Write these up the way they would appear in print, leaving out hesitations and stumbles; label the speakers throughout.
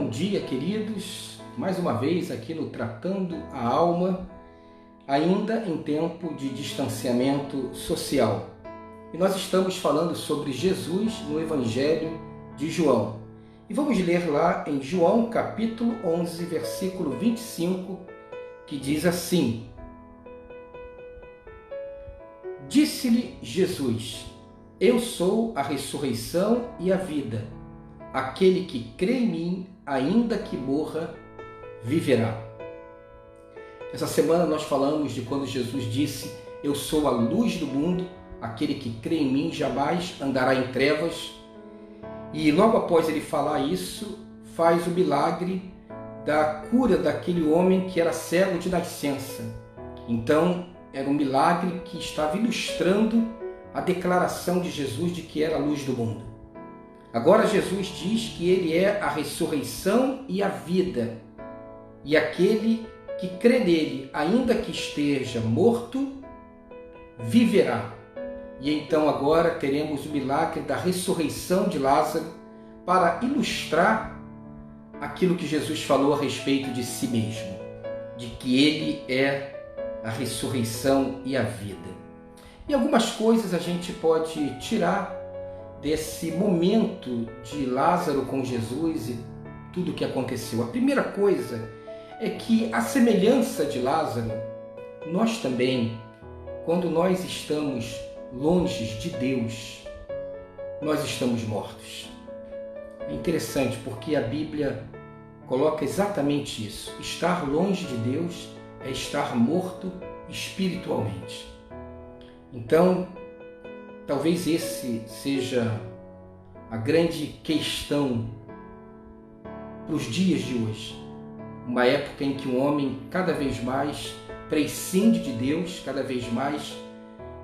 Speaker 1: Bom dia, queridos. Mais uma vez aqui no Tratando a Alma, ainda em tempo de distanciamento social. E nós estamos falando sobre Jesus no Evangelho de João. E vamos ler lá em João capítulo 11, versículo 25, que diz assim: Disse-lhe Jesus: Eu sou a ressurreição e a vida. Aquele que crê em mim, ainda que morra, viverá. Essa semana nós falamos de quando Jesus disse: Eu sou a luz do mundo, aquele que crê em mim jamais andará em trevas. E logo após ele falar isso, faz o milagre da cura daquele homem que era cego de nascença. Então, era um milagre que estava ilustrando a declaração de Jesus de que era a luz do mundo. Agora Jesus diz que ele é a ressurreição e a vida. E aquele que crê nele, ainda que esteja morto, viverá. E então agora teremos o milagre da ressurreição de Lázaro para ilustrar aquilo que Jesus falou a respeito de si mesmo, de que ele é a ressurreição e a vida. E algumas coisas a gente pode tirar desse momento de Lázaro com Jesus e tudo o que aconteceu. A primeira coisa é que, a semelhança de Lázaro, nós também, quando nós estamos longe de Deus, nós estamos mortos. É interessante porque a Bíblia coloca exatamente isso. Estar longe de Deus é estar morto espiritualmente. Então, talvez esse seja a grande questão para os dias de hoje. Uma época em que o homem cada vez mais prescinde de Deus, cada vez mais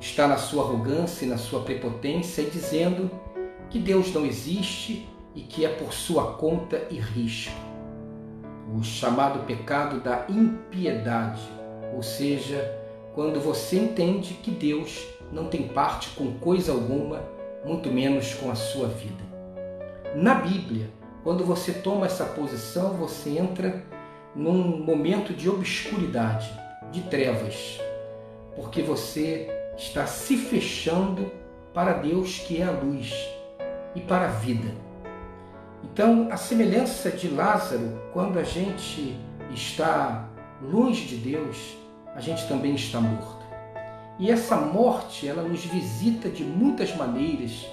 Speaker 1: está na sua arrogância e na sua prepotência e dizendo que Deus não existe e que é por sua conta e risco. O chamado pecado da impiedade, ou seja, quando você entende que Deus não tem parte com coisa alguma, muito menos com a sua vida. Na Bíblia, quando você toma essa posição, você entra num momento de obscuridade, de trevas, porque você está se fechando para Deus, que é a luz, e para a vida. Então, a semelhança de Lázaro, quando a gente está longe de Deus, a gente também está morto. E essa morte, ela nos visita de muitas maneiras,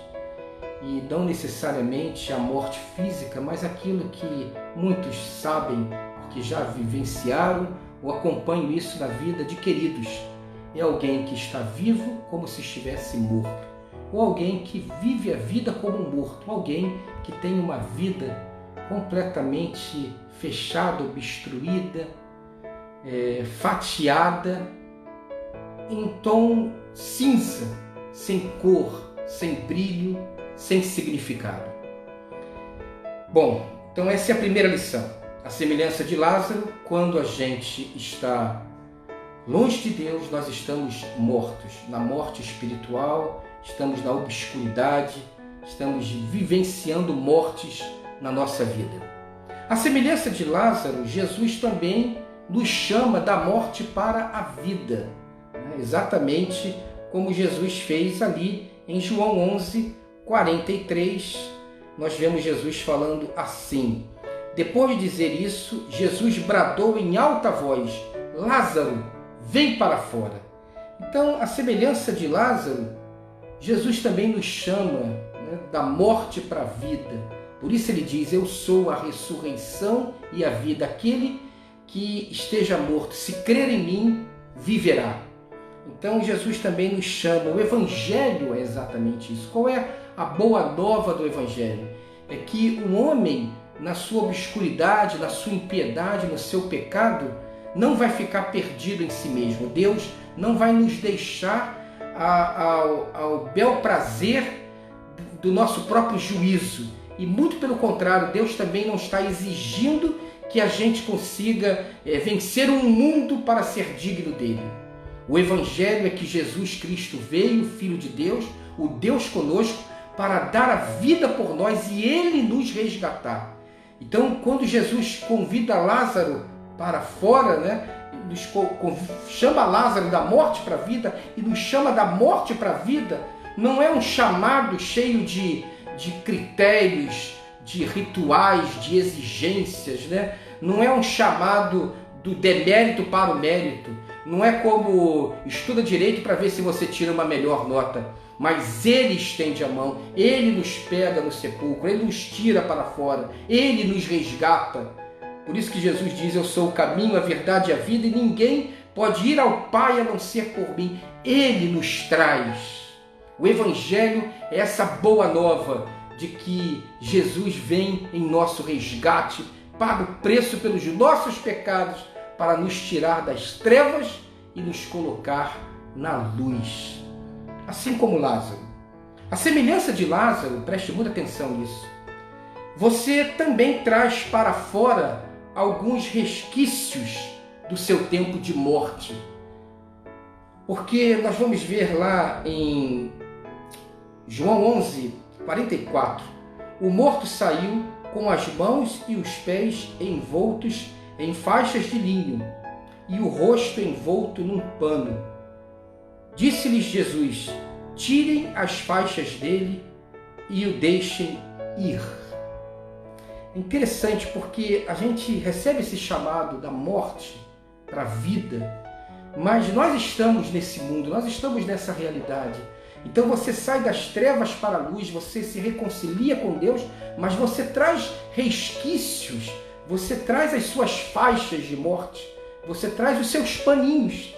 Speaker 1: e não necessariamente a morte física, mas aquilo que muitos sabem, porque já vivenciaram ou acompanham isso na vida de queridos. É alguém que está vivo como se estivesse morto, ou alguém que vive a vida como um morto, alguém que tem uma vida completamente fechada, obstruída, fatiada, em tom cinza, sem cor, sem brilho, sem significado. Bom, então essa é a primeira lição. A semelhança de Lázaro, quando a gente está longe de Deus, nós estamos mortos, na morte espiritual, estamos na obscuridade, estamos vivenciando mortes na nossa vida. A semelhança de Lázaro, Jesus também nos chama da morte para a vida, exatamente como Jesus fez ali em João 11, 43, nós vemos Jesus falando assim: Depois de dizer isso, Jesus bradou em alta voz: Lázaro, vem para fora. Então, a semelhança de Lázaro, Jesus também nos chama da morte para a vida. Por isso ele diz: Eu sou a ressurreição e a vida. Aquele que esteja morto, se crer em mim, viverá. Então Jesus também nos chama. O Evangelho é exatamente isso. Qual é a boa nova do Evangelho? É que o homem, na sua obscuridade, na sua impiedade, no seu pecado, não vai ficar perdido em si mesmo. Deus não vai nos deixar ao bel prazer do nosso próprio juízo. E muito pelo contrário, Deus também não está exigindo que a gente consiga vencer um mundo para ser digno dele. O Evangelho é que Jesus Cristo veio, o Filho de Deus, o Deus conosco, para dar a vida por nós e ele nos resgatar. Então, quando Jesus convida Lázaro para fora, né, chama Lázaro da morte para a vida e nos chama da morte para a vida, não é um chamado cheio de critérios, de rituais, de exigências, né? Não é um chamado do demérito para o mérito. Não é como estuda direito para ver se você tira uma melhor nota. Mas Ele estende a mão, Ele nos pega no sepulcro, Ele nos tira para fora, Ele nos resgata. Por isso que Jesus diz: eu sou o caminho, a verdade e a vida, e ninguém pode ir ao Pai a não ser por mim. Ele nos traz. O Evangelho é essa boa nova de que Jesus vem em nosso resgate, paga o preço pelos nossos pecados para nos tirar das trevas e nos colocar na luz. Assim como Lázaro. A semelhança de Lázaro, preste muita atenção nisso, você também traz para fora alguns resquícios do seu tempo de morte. Porque nós vamos ver lá em João 11, 44, o morto saiu com as mãos e os pés envoltos em faixas de linho e o rosto envolto num pano. Disse-lhes Jesus: tirem as faixas dele e o deixem ir. É interessante porque a gente recebe esse chamado da morte para a vida, mas nós estamos nesse mundo, nós estamos nessa realidade. Então você sai das trevas para a luz, você se reconcilia com Deus, mas você traz resquícios, você traz as suas faixas de morte, você traz os seus paninhos,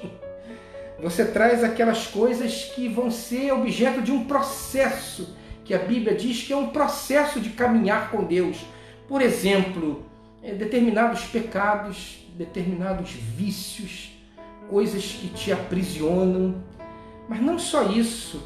Speaker 1: você traz aquelas coisas que vão ser objeto de um processo, que a Bíblia diz que é um processo de caminhar com Deus. Por exemplo, determinados pecados, determinados vícios, coisas que te aprisionam, mas não só isso,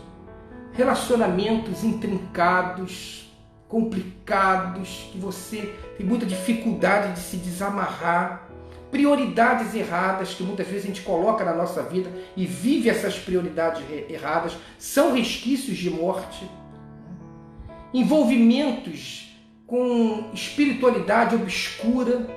Speaker 1: relacionamentos intrincados, complicados, que você tem muita dificuldade de se desamarrar, prioridades erradas que muitas vezes a gente coloca na nossa vida e vive essas prioridades erradas, são resquícios de morte. Envolvimentos com espiritualidade obscura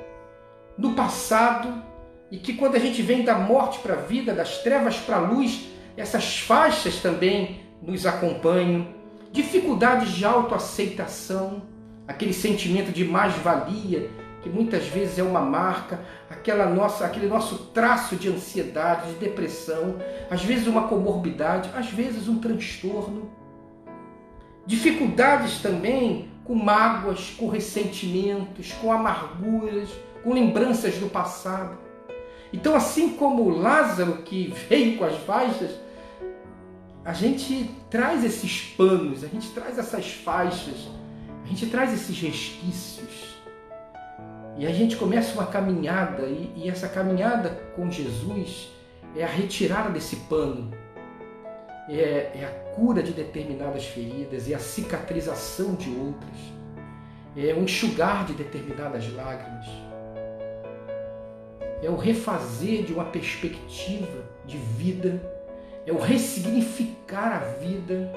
Speaker 1: no passado, e que quando a gente vem da morte para a vida, das trevas para a luz, essas faixas também nos acompanham. Dificuldades de autoaceitação, aquele sentimento de mais-valia, que muitas vezes é uma marca, aquele nosso traço de ansiedade, de depressão, às vezes uma comorbidade, às vezes um transtorno. Dificuldades também com mágoas, com ressentimentos, com amarguras, com lembranças do passado. Então, assim como Lázaro que veio com as faixas, a gente traz esses panos, a gente traz essas faixas, a gente traz esses resquícios. E a gente começa uma caminhada, e essa caminhada com Jesus é a retirada desse pano, é a cura de determinadas feridas, é a cicatrização de outras, é o enxugar de determinadas lágrimas, é o refazer de uma perspectiva de vida, é o ressignificar a vida,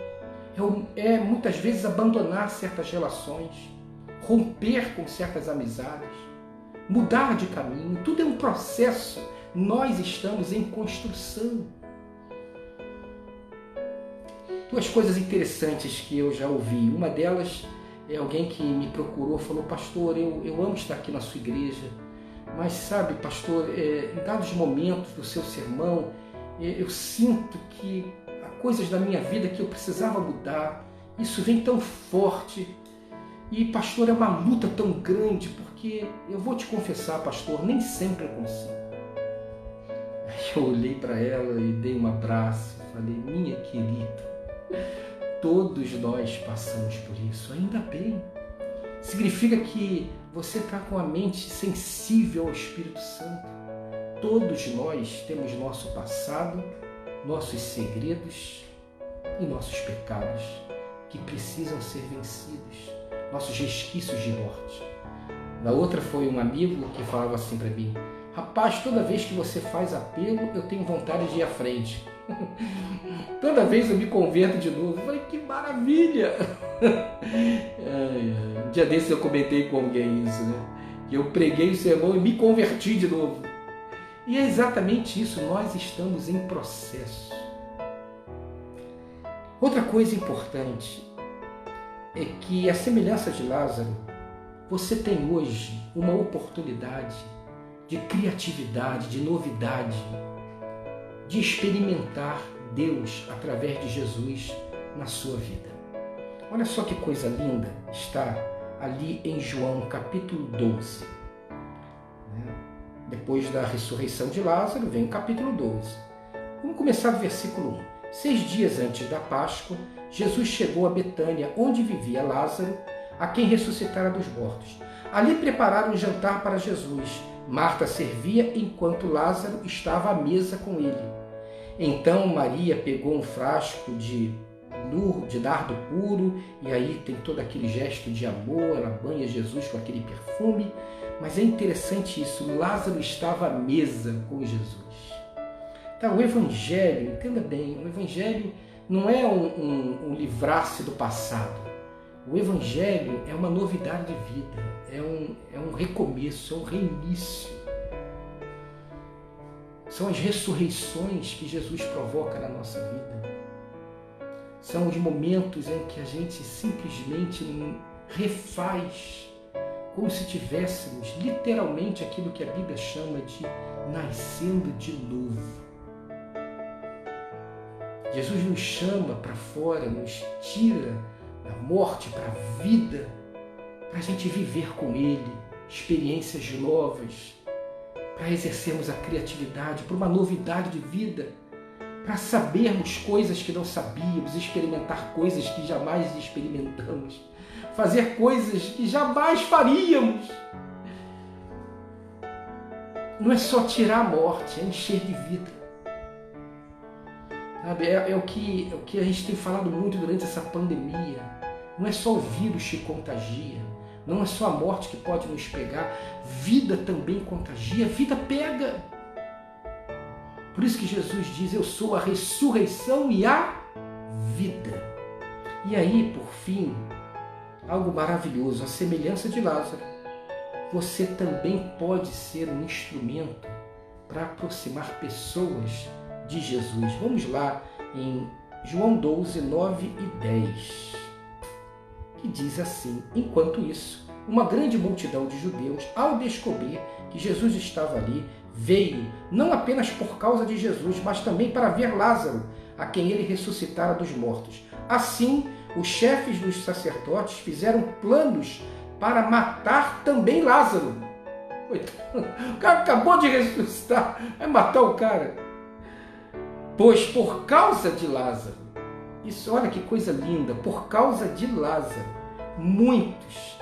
Speaker 1: é muitas vezes abandonar certas relações, romper com certas amizades, mudar de caminho. Tudo é um processo, nós estamos em construção. Duas coisas interessantes que eu já ouvi. Uma delas é alguém que me procurou, falou: pastor, eu amo estar aqui na sua igreja, mas sabe, pastor, em dados momentos do seu sermão, eu sinto que há coisas da minha vida que eu precisava mudar, isso vem tão forte, e pastor, é uma luta tão grande, porque eu vou te confessar, pastor, nem sempre eu consigo. Aí eu olhei para ela e dei um abraço, falei: minha querida, todos nós passamos por isso, ainda bem. Significa que você está com a mente sensível ao Espírito Santo. Todos nós temos nosso passado, nossos segredos e nossos pecados que precisam ser vencidos, nossos resquícios de morte. Na outra foi um amigo que falava assim para mim: Rapaz, toda vez que você faz apelo, eu tenho vontade de ir à frente. Toda vez eu me converto de novo. Eu falei, que maravilha! Um dia desses eu comentei com alguém isso, né? Que eu preguei o sermão e me converti de novo. E é exatamente isso, nós estamos em processo. Outra coisa importante é que, a semelhança de Lázaro, você tem hoje uma oportunidade de criatividade, de novidade, de experimentar Deus através de Jesus na sua vida. Olha só que coisa linda está ali em João capítulo 12. Depois da ressurreição de Lázaro, vem o capítulo 12. Vamos começar do versículo 1. 6 dias antes da Páscoa, Jesus chegou a Betânia, onde vivia Lázaro, a quem ressuscitara dos mortos. Ali prepararam um jantar para Jesus. Marta servia enquanto Lázaro estava à mesa com ele. Então Maria pegou um frasco de nardo puro, e aí tem todo aquele gesto de amor, ela banha Jesus com aquele perfume. Mas é interessante isso, Lázaro estava à mesa com Jesus. Então, o Evangelho, entenda bem, o Evangelho não é um livrar-se do passado. O Evangelho é uma novidade de vida, é um recomeço, é um reinício. São as ressurreições que Jesus provoca na nossa vida. São os momentos em que a gente simplesmente refaz, como se tivéssemos literalmente aquilo que a Bíblia chama de nascendo de novo. Jesus nos chama para fora, nos tira da morte para a vida, para a gente viver com Ele, experiências novas, para exercermos a criatividade, para uma novidade de vida, para sabermos coisas que não sabíamos, experimentar coisas que jamais experimentamos, fazer coisas que jamais faríamos. Não é só tirar a morte, é encher de vida. É o que a gente tem falado muito durante essa pandemia. Não é só o vírus que contagia, não é só a morte que pode nos pegar, vida também contagia, vida pega. Por isso que Jesus diz, eu sou a ressurreição e a vida. E aí, por fim, algo maravilhoso, a semelhança de Lázaro, você também pode ser um instrumento para aproximar pessoas de Jesus. Vamos lá em João 12, 9 e 10, que diz assim, enquanto isso, uma grande multidão de judeus, ao descobrir que Jesus estava ali, veio não apenas por causa de Jesus, mas também para ver Lázaro, a quem ele ressuscitara dos mortos. Assim, os chefes dos sacerdotes fizeram planos para matar também Lázaro. O cara acabou de ressuscitar, vai matar o cara. Pois por causa de Lázaro, isso, olha que coisa linda, por causa de Lázaro, muitos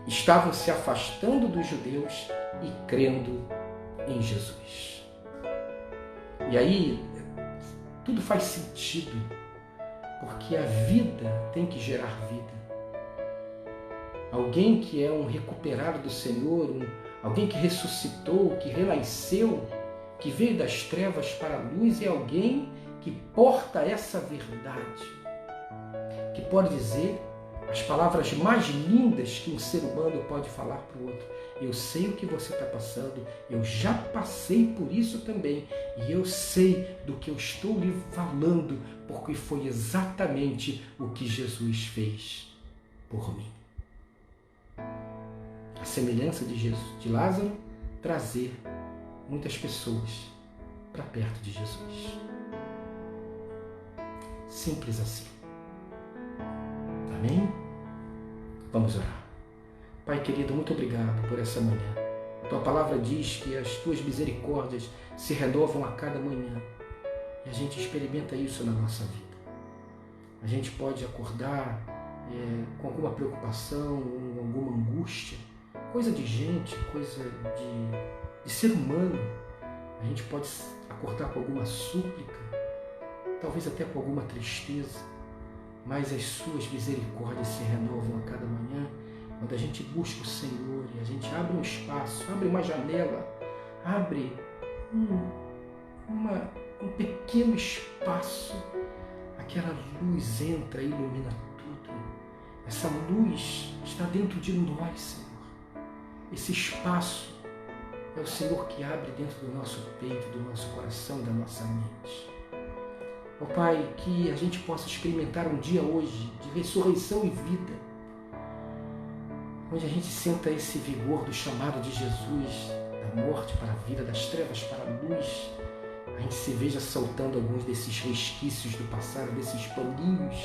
Speaker 1: estavam se afastando dos judeus e crendo em Jesus. E aí, tudo faz sentido, porque a vida tem que gerar vida. Alguém que é um recuperado do Senhor, alguém que ressuscitou, que renasceu, que veio das trevas para a luz, é alguém que porta essa verdade, que pode dizer as palavras mais lindas que um ser humano pode falar para o outro. Eu sei o que você está passando, eu já passei por isso também, e eu sei do que eu estou lhe falando, porque foi exatamente o que Jesus fez por mim. A semelhança de Lázaro, trazer muitas pessoas para perto de Jesus. Simples assim. Amém? Vamos orar. Pai querido, muito obrigado por essa manhã. A tua palavra diz que as tuas misericórdias se renovam a cada manhã. E a gente experimenta isso na nossa vida. A gente pode acordar com alguma preocupação, alguma angústia, coisa de gente, coisa de ser humano. A gente pode acordar com alguma súplica, talvez até com alguma tristeza, mas as suas misericórdias se renovam a cada manhã quando a gente busca o Senhor e a gente abre um espaço, abre uma janela, abre um pequeno espaço, aquela luz entra e ilumina tudo. Essa luz está dentro de nós, Senhor. Esse espaço é o Senhor que abre dentro do nosso peito, do nosso coração, da nossa mente. Ó Pai, que a gente possa experimentar um dia hoje de ressurreição e vida, onde a gente sinta esse vigor do chamado de Jesus, da morte para a vida, das trevas para a luz. A gente se veja soltando alguns desses resquícios do passado, desses paninhos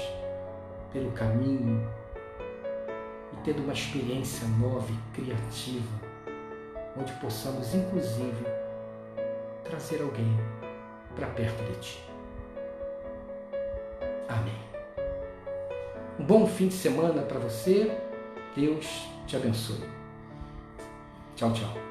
Speaker 1: pelo caminho e tendo uma experiência nova e criativa, onde possamos, inclusive, trazer alguém para perto de Ti. Amém. Um bom fim de semana para você. Deus te abençoe. Tchau, tchau.